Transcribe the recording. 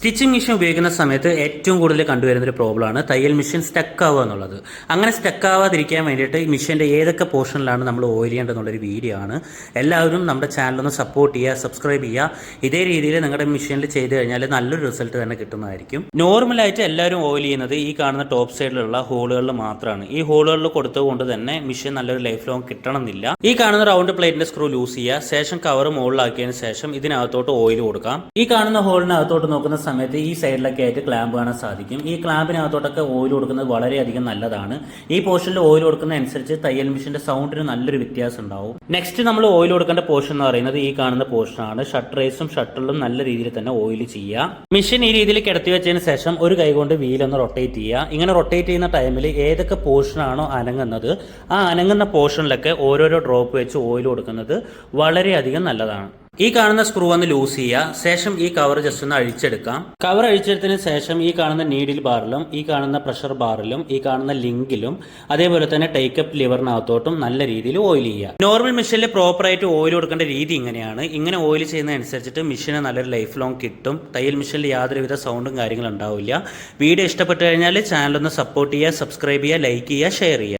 Stitching machine ഉപയോഗിക്കുന്ന സമയത്ത് ഏറ്റവും കൂടുതൽ കണ്ടുവരുന്ന ഒരു പ്രോബ്ലമാണ് തയ്യൽ മെഷീൻ സ്റ്റക്ക് ആവുക എന്നുള്ളത്. അങ്ങനെ സ്റ്റക്ക് ആവാതിരിക്കാൻ വേണ്ടിയിട്ട് ഈ മെഷീൻ്റെ ഏതൊക്കെ പോർഷനിലാണ് നമ്മൾ ഓയിൽ ചെയ്യേണ്ടതെന്നുള്ളൊരു വീഡിയോ ആണ്. എല്ലാവരും നമ്മുടെ ചാനലൊന്ന് സപ്പോർട്ട് ചെയ്യുക, സബ്സ്ക്രൈബ് ചെയ്യുക. ഇതേ രീതിയിൽ നിങ്ങളുടെ മെഷീനിൽ ചെയ്ത് കഴിഞ്ഞാൽ നല്ലൊരു റിസൾട്ട് തന്നെ കിട്ടുന്നതായിരിക്കും. നോർമലായിട്ട് എല്ലാവരും ഓയിൽ ചെയ്യുന്നത് ഈ കാണുന്ന ടോപ്പ് സൈഡിലുള്ള ഹോളുകളിൽ മാത്രമാണ്. ഈ ഹോളുകളിൽ കൊടുത്തുകൊണ്ട് തന്നെ മെഷീൻ നല്ലൊരു ലൈഫ് ലോങ് കിട്ടണമെന്നില്ല. ഈ കാണുന്ന റൗണ്ട് പ്ലേറ്റിന്റെ സ്ക്രൂ ലൂസ് ചെയ്യുക, ശേഷം കവർ മുകളിലാക്കിയതിന് ശേഷം ഇതിനകത്തോട്ട് ഓയിൽ കൊടുക്കാം. ഈ കാണുന്ന ഹോളിനകത്തോട്ട് നോക്കുന്ന സമയത്ത് ഈ സൈഡിലൊക്കെ ആയിട്ട് ക്ലാമ്പ് കാണാൻ സാധിക്കും. ഈ ക്ലാമ്പിനകത്തോട്ടൊക്കെ ഓയിൽ കൊടുക്കുന്നത് വളരെയധികം നല്ലതാണ്. ഈ പോർഷനിൽ ഓയിൽ കൊടുക്കുന്ന അനുസരിച്ച് തയ്യൽ മെഷീന്റെ സൗണ്ടിന് നല്ലൊരു വ്യത്യാസം ഉണ്ടാവും. നെക്സ്റ്റ് നമ്മൾ ഓയിൽ കൊടുക്കേണ്ട പോർഷൻ എന്ന് പറയുന്നത് ഈ കാണുന്ന പോർഷനാണ്. ഷട്ടറേസും ഷട്ടറിലും നല്ല രീതിയിൽ തന്നെ ഓയിൽ ചെയ്യുക. മെഷീൻ ഈ രീതിയിൽ കിടത്തി വെച്ചതിന് ശേഷം ഒരു കൈ കൊണ്ട് വീലൊന്ന് റൊട്ടേറ്റ് ചെയ്യുക. ഇങ്ങനെ റൊട്ടേറ്റ് ചെയ്യുന്ന ടൈമിൽ ഏതൊക്കെ പോർഷനാണോ അനങ്ങുന്നത് ആ അനങ്ങുന്ന പോർഷനിലൊക്കെ ഓരോരോ ഡ്രോപ്പ് വെച്ച് ഓയിൽ കൊടുക്കുന്നത് വളരെയധികം നല്ലതാണ്. ഈ കാണുന്ന സ്ക്രൂ ഒന്ന് ലൂസ് ചെയ്യുക, ശേഷം ഈ കവർ ജസ്റ്റ് ഒന്ന് അഴിച്ചെടുക്കാം. കവർ അഴിച്ചെടുത്തതിന് ശേഷം ഈ കാണുന്ന നീഡിൽ ബാറിലും ഈ കാണുന്ന പ്രഷർ ബാറിലും ഈ കാണുന്ന ലിങ്കിലും അതേപോലെ തന്നെ ടേക്കപ്പ് ലിവറിനകത്തോട്ടും നല്ല രീതിയിൽ ഓയിൽ ചെയ്യുക. നോർമൽ മെഷീനിൽ പ്രോപ്പറായിട്ട് ഓയിൽ കൊടുക്കേണ്ട രീതി ഇങ്ങനെയാണ്. ഇങ്ങനെ ഓയിൽ ചെയ്യുന്നതനുസരിച്ചിട്ട് മെഷീന് നല്ലൊരു ലൈഫ് ലോങ് കിട്ടും. തയ്യൽ മെഷീനിൽ യാതൊരുവിധ സൗണ്ടും കാര്യങ്ങളും ഉണ്ടാവില്ല. വീഡിയോ ഇഷ്ടപ്പെട്ടു കഴിഞ്ഞാൽ ചാനലൊന്ന് സപ്പോർട്ട് ചെയ്യുക, സബ്സ്ക്രൈബ് ചെയ്യുക, ലൈക്ക് ചെയ്യുക, ഷെയർ ചെയ്യുക.